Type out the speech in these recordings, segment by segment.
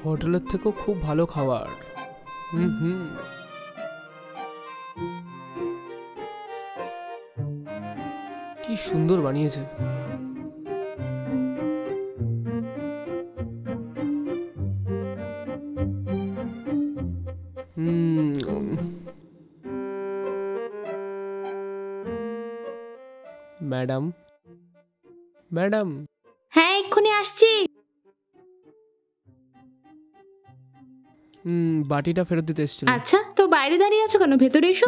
হোটেলের থেকেও খুব ভালো খাবার। হুম। কি সুন্দর বানিয়েছে। Madam, madam. হ্যাঁ, এক্ষুনি আসছি। বাটিটা ফেরত দিতে এসেছিলাম। আচ্ছা, তো বাইরে দাঁড়িয়ে আছো কেন? ভেতরে এসো।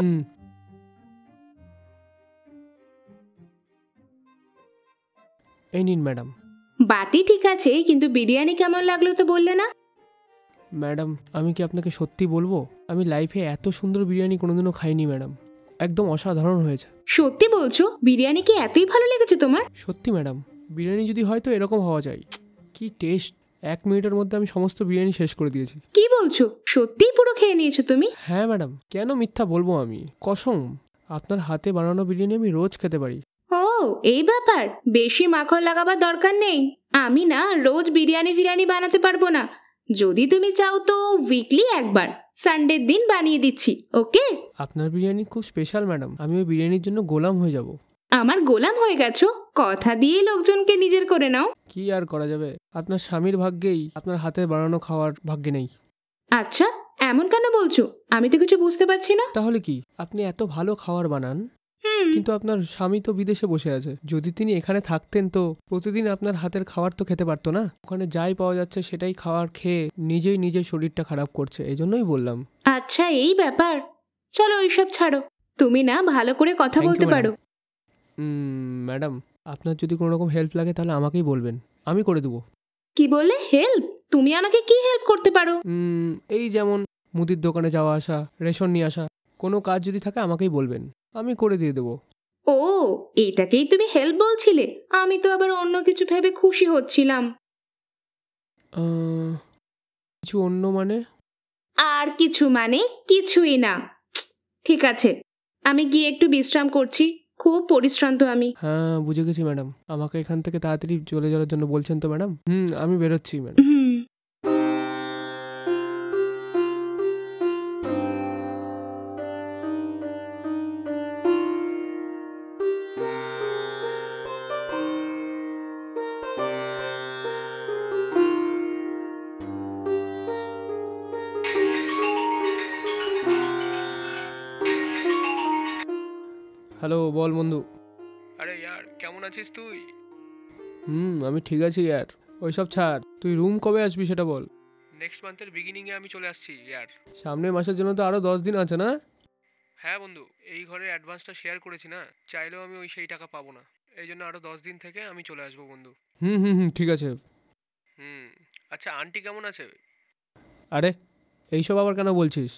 এই নিন ম্যাডাম। বাটি ঠিক আছে, কিন্তু বিরিয়ানি কেমন লাগলো তো বললে না? ম্যাডাম, আমি কি আপনাকে সত্যি বলবো, আমি লাইফে এত সুন্দর বিরিয়ানি কোনোদিনও খাইনি ম্যাডাম। একদম অসাধারণ হয়েছে। সত্যি বলছো? বিরিয়ানি কি এতই ভালো লেগেছে তোমার? সত্যি ম্যাডাম, বিরিয়ানি যদি হয় তো এরকম হওয়া যায়। কি টেস্ট! 1 মিনিটের মধ্যে আমি সমস্ত বিরিয়ানি শেষ করে দিয়েছি। কি বলছো? সত্যিই পুরো খেয়ে নিয়েছো তুমি? হ্যাঁ ম্যাডাম, কেন মিথ্যা বলবো আমি? কসম, আপনার হাতে বানানো বিরিয়ানি আমি রোজ খেতে পারি। ও, এই ব্যাপার। বেশি মাখন লাগাবার দরকার নেই। আমি না রোজ বিরিয়ানি বানাতে পারবো না। যদি তুমি চাও তো উইকলি একবার, সানডের দিন বানিয়ে দিচ্ছি, ওকে? আপনার বিরিয়ানি খুব স্পেশাল ম্যাডাম, আমি ওই বিরিয়ানির জন্য গোলাম হয়ে যাব। আমার গোলাম হয়ে গেছো? কথা দিয়ে লোকজনকে নিজের করে নাও। কি আর করা যাবে, আপনার স্বামীর ভাগ্যেই আপনার হাতে বানানো খাওয়ার ভাগ্যে নেই। আচ্ছা, এমন কেন বলছো? আমি তো কিছু বুঝতে পারছি না। তাহলে কি, আপনি এত ভালো খাবার বানান, কিন্তু আপনার স্বামী তো বিদেশে বসে আছে। যদি তিনি এখানে থাকতেন তো প্রতিদিন আপনার হাতের খাবার তো খেতে পারতো না। ওখানে যাই পাওয়া যাচ্ছে সেটাই খাবার খেয়ে নিজেই নিজের শরীরটা খারাপ করছে, এই জন্যই বললাম। আচ্ছা, এই ব্যাপার। চলো ওইসব ছাড়ো। তুমি না ভালো করে কথা Thank you, বলতে madam. পারো। ম্যাডাম, আপনার যদি কোনো রকম হেল্প লাগে তাহলে আমাকেই বলবেন, আমি করে দেবো। কি বললে? হেল্প? তুমি আমাকে কি হেল্প করতে পারো? এই যেমন মুদির দোকানে যাওয়া আসা, রেশন নিয়ে আসা, কোনো কাজ যদি থাকে আমাকেই বলবেন, আমি করে দিয়ে দেবো। ও, এটাকেই তুমি হেল্প বলছিলে? আমি তো আবার অন্য কিছু ভেবে খুশি হচ্ছিলাম। কিছু অন্য মানে? আর কিছু মানে কিছুই না। ঠিক আছে, আমি গিয়ে একটু বিশ্রাম করছি। খুব পরিশ্রান্ত আমি। হ্যাঁ, বুঝে গেছি ম্যাডাম, আমাকে এখান থেকে তাড়াতাড়ি চলে যাওয়ার জন্য বলছেন তো ম্যাডাম? আমি বেরোচ্ছি ম্যাডাম। হ্যালো, বল বন্ধু। আরে ইয়ার, কেমন আছিস তুই? আমি ঠিক আছি ইয়ার, ওইসব ছাড়। তুই রুম কবে আসবি সেটা বল। নেক্সট মান্থের বিগিনিংয়ে আমি চলে আসছি ইয়ার। সামনের মাসের জন্য তো আরও 10 দিন আছে না? হ্যাঁ বন্ধু, এই ঘরের অ্যাডভান্সটা শেয়ার করেছি না, চাইলেও আমি সেই টাকা পাবো না। এই জন্য আরও 10 দিন থেকে আমি চলে আসবো বন্ধু। ঠিক আছে। আচ্ছা, আন্টি কেমন আছে? আরে, এইসব আবার কেন বলছিস?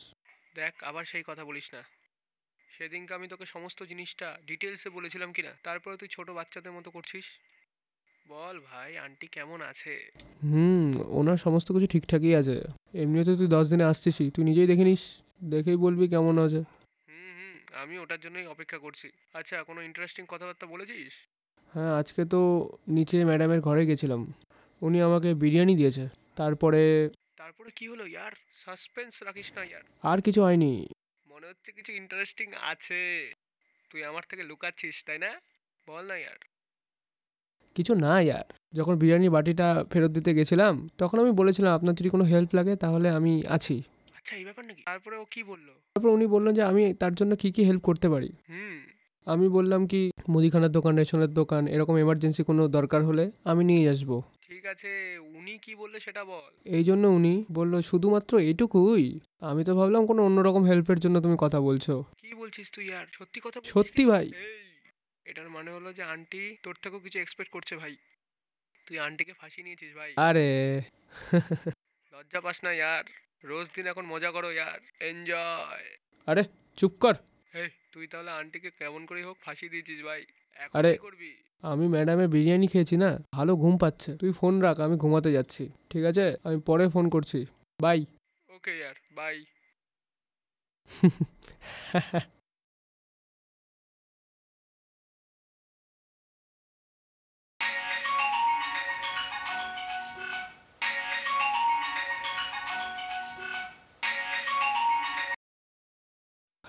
দেখ, আবার সেই কথা বলিস না। সেদিনকে আমি তোকে সমস্ত জিনিসটা ডিটেলসে বলেছিলাম কিনা, তারপরে তুই ছোট বাচ্চাদের মতো করছিস। বল ভাই, আন্টি কেমন আছে? ওনার সমস্ত কিছু ঠিকঠাকই আছে। এমনিও তো তুই 10 দিনে আসছিসই, তুই নিজেই দেখে নিস, দেখেই বলবি কেমন আছে। আমি ওটার জন্যই অপেক্ষা করছি। আচ্ছা, কোনো ইন্টারেস্টিং কথাবার্তা বলেছিস? হ্যাঁ, আজকে তো নিচে ম্যাডামের ঘরে গেছিলাম, উনি আমাকে বিরিয়ানি দিয়েছে। তারপরে তারপরে কি হলো ইয়ার? সাসপেন্স রাখিস না ইয়ার। আর কিছু হয়নি। মনে হচ্ছে কিছু ইন্টারেস্টিং আছে, তুই আমার থেকে লুকাচ্ছিস তাই না? বল না ইয়ার। কিছু না ইয়ার, যখন বিরিয়ানি বাটিটা ফেরত দিতে গেছিলাম তখন আমি বলেছিলাম আপনার যদি কোনো হেল্প লাগে তাহলে আমি আছি। আচ্ছা, এই ব্যাপার নাকি? তারপরে ও কি বললো? তারপর উনি বললেন যে আমি তার জন্য কি কি হেল্প করতে পারি। আমি বললাম কি, মুদিখানার দোকান, রেশনের দোকান, এরকম এমার্জেন্সি কোনো দরকার হলে আমি নিয়ে আসবো। ঠিক আছে, উনি কি বললে সেটা বল। এই জন্য উনি বললো শুধুমাত্র এইটুকুই। আমি তো ভাবলাম কোনো অন্যরকম হেল্পের জন্য তুমি কথা বলছো। কি বলছিস তুই আর? সত্যি কথা? সত্যি ভাই। এটার মানে হলো যে আন্টি তোর থেকেও কিছু এক্সপেক্ট করছে ভাই। তুই আন্টিকে ফাঁসিয়ে নিয়েছিস ভাই। আরে লজ্জা পাস না ইয়ার, রোজ দিন এখন মজা করো ইয়ার, এনজয়। আরে চুপ কর। তুই তাহলে আন্টিকে কেমন করে হোক ফাঁসিয়ে দিয়েছিস ভাই। আরে কি করবি? আমি ম্যাডামের বিরিয়ানি খেয়েছি না, ভালো ঘুম পাচ্ছে। তুই ফোন রাখ, আমি ঘুমাতে যাচ্ছি। ঠিক আছে, আমি পরে ফোন করছি। বাই। ওকে ইয়ার, বাই।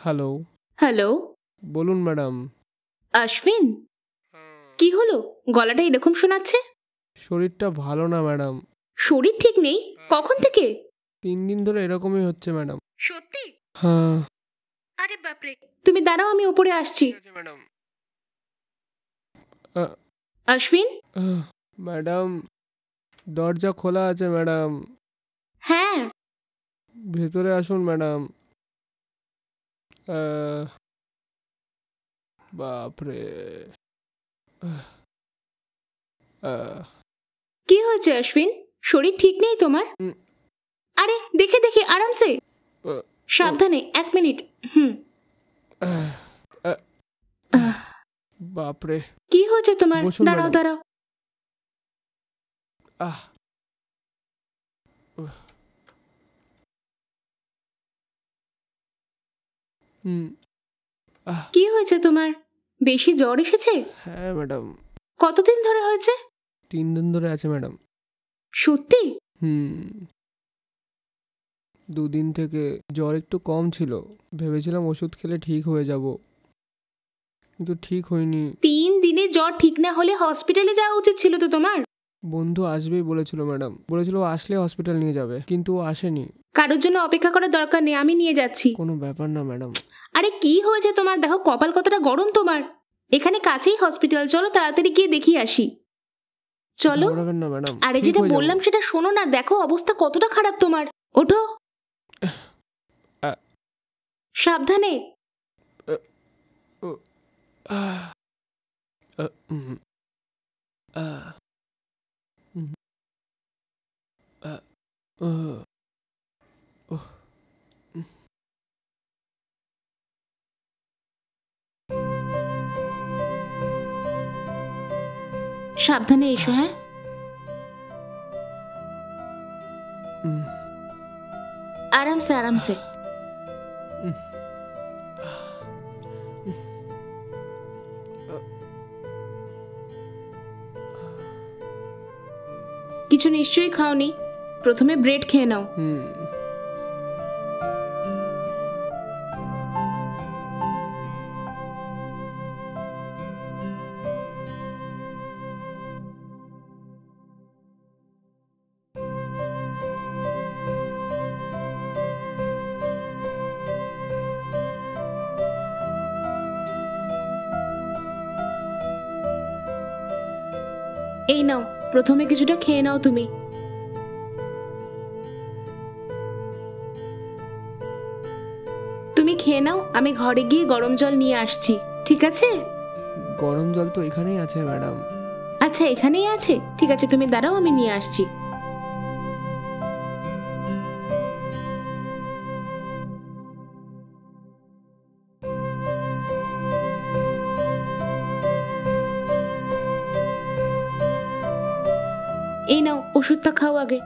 হ্যালো। হ্যালো, বলুন ম্যাডাম। অশ্বিন, কি হলো? গলাটা এরকম শোনাচ্ছে। শরীরটা ভালো না ম্যাডাম। শরীর ঠিক নেই? কখন থেকে? 3 দিন ধরে এরকমই হচ্ছে ম্যাডাম। সত্যি? হ্যাঁ। আরে বাপরে, তুমি দাঁড়াও, আমি উপরে আসছি। ঠিক আছে ম্যাডাম। অশ্বিন। ম্যাডাম, দরজা খোলা আছে ম্যাডাম। হ্যাঁ। ভেতরে আসুন ম্যাডাম। বাপরে। কি হয়েছে অশ্বিন? শরীর ঠিক নেই তোমার? আরে দেখে দেখে, আরামসে, সাবধানে। 1 মিনিট। বাপরে। কি হয়েছে তোমার? বসুন দাঁড়াও ম্যাডাম। দাঁড়াও। কি হয়েছে তোমার? বেশি জ্বর এসেছে? হ্যাঁ ম্যাডাম। কতদিন ধরে হয়েছে? 3 দিন ধরে আছে ম্যাডাম। সত্যি? 2 দিন থেকে জ্বর একটু কম ছিল, ভেবেছিলাম ওষুধ খেলে ঠিক হয়ে যাব, কিন্তু ঠিক হয়নি। 3 দিনে জ্বর ঠিক না হলে হসপিটালে যাওয়া উচিত ছিল তো তোমার। বন্ধু আসবেই বলেছিল ম্যাডাম, বলেছিল ও আসলে হসপিটাল নিয়ে যাবে, কিন্তু ও আসেনি। কারোর জন্য অপেক্ষা করার দরকার নেই, আমি নিয়ে যাচ্ছি। কোনো ব্যাপার না ম্যাডাম। আরে কি হয়েছে তোমার? দেখো কপাল কতটা গরম তোমার। এখানে কাছেই হসপিটাল, চলো তাড়াতাড়ি গিয়ে দেখিয়ে আসি। চলো। ঘাবড়াবেন না ম্যাডাম। আরে ঠিক যেটা হয়ে যাবো। বললাম সেটা শোনো না, দেখো অবস্থা কতটা খারাপ তোমার। ওঠো, সাবধানে। সাবধানে এসো। হ্যাঁ, আরামসে আরামসে। কিছু নিশ্চয়ই খাওনি। প্রথমে ব্রেড খেয়ে নাও। এই নাও, প্রথমে কিছুটা খেয়ে নাও তুমি। তুমি খেয়ে নাও, আমি ঘরে গিয়ে গরম জল নিয়ে আসছি, ঠিক আছে? গরম জল তো এখানেই আছে ম্যাডাম। আচ্ছা, এখানেই আছে, ঠিক আছে, তুমি দাঁড়াও, আমি নিয়ে আসছি। এই নাও, ওষুধটা খাও আগে।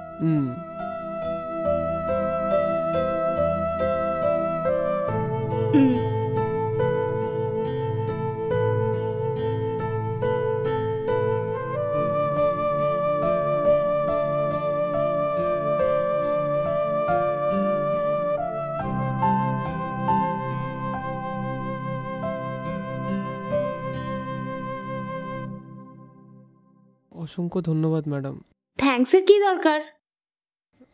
অসংখ্য ধন্যবাদ ম্যাডাম। থ্যাঙ্কসের কি দরকার?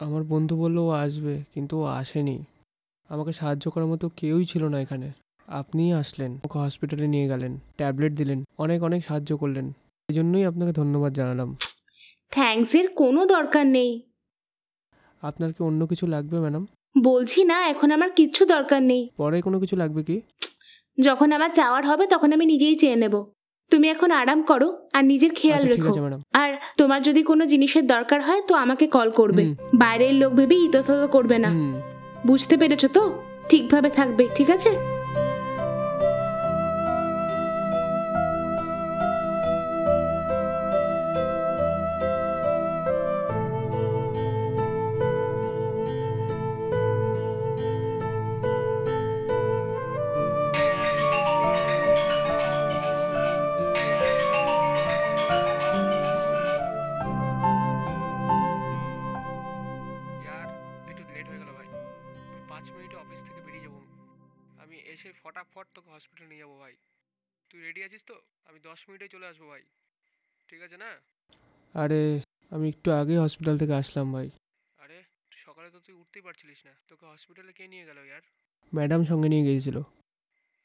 আমার বন্ধু বলল ও আসবে, কিন্তু ও আসেনি। আমাকে সাহায্য করার মতো কেউই ছিল না এখানে। আপনিই আসলেন, ওকে হসপিটালে নিয়ে গেলেন, ট্যাবলেট দিলেন, অনেক অনেক সাহায্য করলেন। এই জন্যই আপনাকে ধন্যবাদ জানালাম। থ্যাঙ্কসের কোনো দরকার নেই। আপনার কি অন্য কিছু লাগবে ম্যাডাম? বলছি না, এখন আমার কিচ্ছু দরকার নেই। পরে কোনো কিছু লাগবে কি? যখন আমার চাওয়ার হবে তখন আমি নিজেই চেয়ে নেব। তুমি এখন আরাম করো আর নিজের খেয়াল আচ্ছা, ঠিক রেখো। আছে ম্যাডাম। আর তোমার যদি কোনো জিনিসের দরকার হয় তো আমাকে কল করবে। বাইরের লোক ভেবে ইতস্তত করবে না। বুঝতে পেরেছো তো? ঠিকভাবে থাকবে, ঠিক আছে? ফটাফট তোকে হসপিটাল নিয়ে যাবো ভাই। তুই রেডি আছিস তো? আমি 10 মিনিটে চলে আসবো ভাই, ঠিক আছে না? আরে আমি একটু আগে হসপিটাল থেকে আসলাম ভাই। আরে সকালে তো তুই উঠতেই পারছিলিস না, তোকে হসপিটালে কে নিয়ে গেল ইয়ার? ম্যাডাম সঙ্গে নিয়ে গিয়েছিল।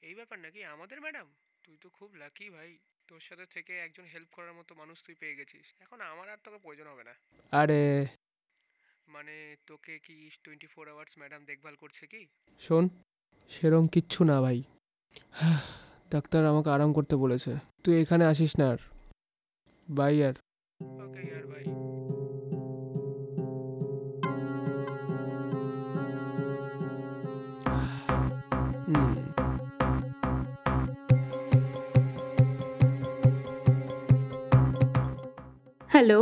এই ব্যাপার নাকি? আমাদের ম্যাডাম? তুই তো খুব লাকি ভাই, তোর সাথে থেকে একজন হেল্প করার মতো মানুষ তুই পেয়ে গেছিস। এখন আমার আর তোকে প্রয়োজন হবে না। আরে মানে তোকে কি 24 আওয়ার্স ম্যাডাম দেখভাল করছে কি? শোন, সেরম কিচ্ছু না ভাই। ডাক্তার আমাকে আরাম করতে বলেছে, তুই এখানে আসিস না আর। বাই ইয়ার। ওকে ইয়ার ভাই। হ্যালো।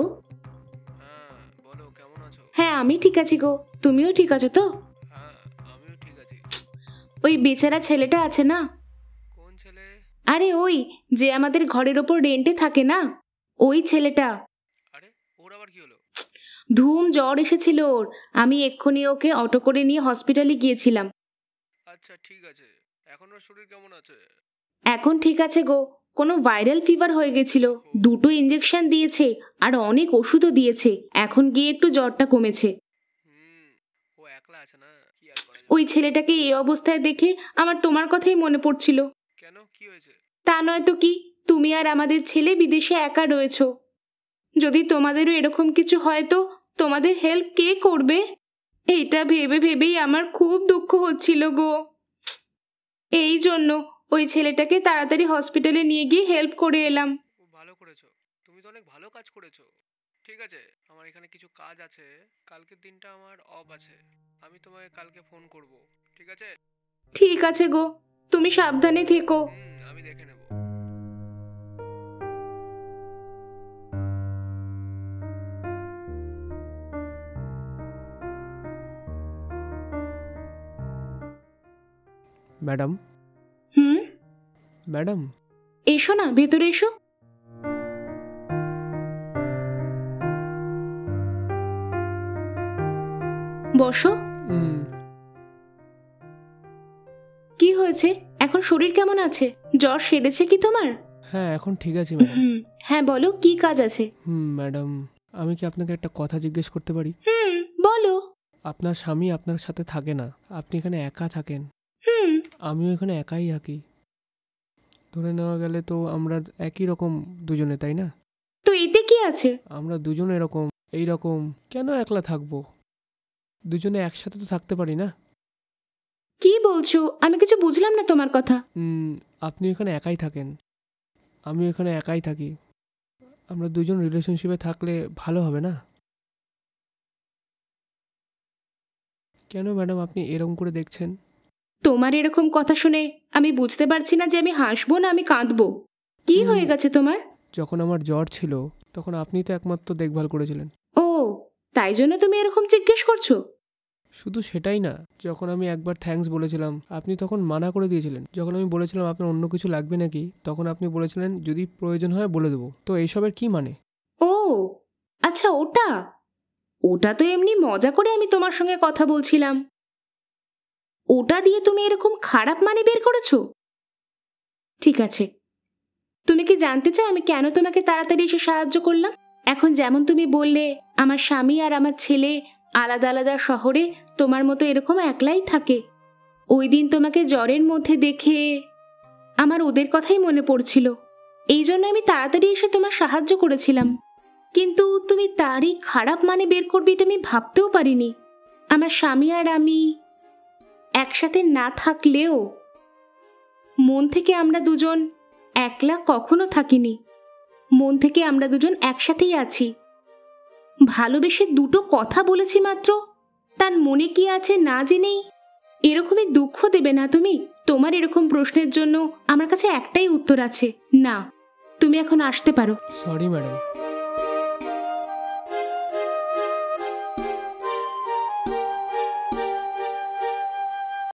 হ্যাঁ বলো, কেমন আছো? হ্যাঁ আমি ঠিক আছি গো, তুমিও ঠিক আছো তো? হ্যাঁ আমিও ঠিক আছি। ওই বেচারা ছেলেটা আছে না? কোন ছেলে? আরে ওই যে আমাদের ঘরের ওপর রেন্টে থাকে না, ওই ছেলেটা। আরে ওর আবার কি হলো? ধুম জ্বর এসেছিল ওর, আমি এক্ষুনি ওকে অটো করে নিয়ে হসপিটালে গিয়েছিলাম। আচ্ছা ঠিক আছে, এখন ওর শরীর কেমন আছে? এখন ঠিক আছে গো, কোনো ভাইরাল ফিভার হয়ে গেছিল, 2টো ইঞ্জেকশন দিয়েছে আর অনেক ওষুধও দিয়েছে, এখন গিয়ে একটু জ্বরটা কমেছে। ও একলা আছে না, কি আর করা যাবে? ওই ছেলেটাকে এই অবস্থায় দেখে আমার তোমার কথাই মনে পড়ছিল। কেন, কি হয়েছে? তা নয় তো কি, তুমি আর আমাদের ছেলে বিদেশে একা রয়েছো, যদি তোমাদেরও এরকম কিছু হয় তো তোমাদের হেল্প কে করবে? এইটা ভেবে ভেবেই আমার খুব দুঃখ হচ্ছিল গো। এই জন্য ওই ছেলেটাকে তাড়াতাড়ি হসপিটালে নিয়ে গিয়ে হেল্প করে এলাম। খুব ভালো করেছো, তুমি তো অনেক ভালো কাজ করেছো। ঠিক আছে, আমার এখানে কিছু কাজ আছে, কালকের দিনটা আমার অফ আছে, আমি তোমায় কালকে ফোন করব, ঠিক আছে? ঠিক আছে গো, তুমি সাবধানে থেকো। আমি দেখে নেব। ম্যাডাম। ম্যাডাম এসো না, ভেতরে এসো। বসো। কি হয়েছে, এখন শরীর কেমন আছে? জ্বর সেরেছে কি তোমার? হ্যাঁ এখন ঠিক আছে ম্যাডাম। হ্যাঁ বলো, কি কাজ আছে? ম্যাডাম আমি কি আপনাকে একটা কথা জিজ্ঞেস করতে পারি? বলো। আপনার স্বামী আপনার সাথে থাকে না, আপনি এখানে একা থাকেন। আমিও এখানে একাই থাকি, ধরে নেওয়া গেলে তো আমরা একই রকম দুজনে, তাই না? তো এতে কি আছে? আমরা দুজনে এরকম, এই রকম, কেন একলা থাকবো? দুজনে একসাথে তো থাকতে পারি না? কি বলছো, আমি কিছু বুঝলাম না তোমার কথা। আপনি এখানে একাই থাকেন, আমি এখানে একাই থাকি, আমরা দুজন রিলেশনশিপে থাকলে ভালো হবে না? কেন ম্যাডাম আপনি এরকম করে দেখছেন? তোমার এরকম কথা শুনে আমি বুঝতে পারছি না যে আমি হাসবো না আমি কাঁদবো। কি হয়ে গেছে তোমার? যখন আমার জ্বর ছিল তখন আপনি তো একমাত্র দেখভাল করেছিলেন। ও, তাই জন্য তুমি এরকম জিজ্ঞেস করছো? শুধু সেটাই না, যখন আমি একবার থ্যাঙ্কস বলেছিলাম আপনি তখন মানা করে দিয়েছিলেন। যখন আমি বলেছিলাম আপনার অন্য কিছু লাগবে নাকি, তখন আপনি বলেছিলেন যদি প্রয়োজন হয় বলে দেবো। তো এইসবের কি মানে? ও আচ্ছা, ওটা ওটা তো এমনি মজা করে আমি তোমার সঙ্গে কথা বলছিলাম। ওটা দিয়ে তুমি এরকম খারাপ মানে বের করেছো? ঠিক আছে, তুমি কি জানতে চাও আমি কেন তোমাকে তাড়াতাড়ি এসে সাহায্য করলাম? এখন যেমন তুমি বললে আমার স্বামী আর আমার ছেলে আলাদা আলাদা শহরে তোমার মতো এরকম একলাই থাকে, ওই দিন তোমাকে জ্বরের মধ্যে দেখে আমার ওদের কথাই মনে পড়ছিল, এই জন্য আমি তাড়াতাড়ি এসে তোমার সাহায্য করেছিলাম। কিন্তু তুমি তারই খারাপ মানে বের করবে এটা আমি ভাবতেও পারিনি। আমার স্বামী আর আমি একসাথে না থাকলেও মন থেকে আমরা দুজন একলা কখনো থাকিনি, মন থেকে আমরা দুজন একসাথেই আছি। ভালোবেসে 2টো কথা বলেছি মাত্র, তার মনে কি আছে না জেনেই এরকমই দুঃখ দেবে না তুমি? তোমার এরকম প্রশ্নের জন্য আমার কাছে একটাই উত্তর আছে, না। তুমি এখন আসতে পারো। Sorry madam.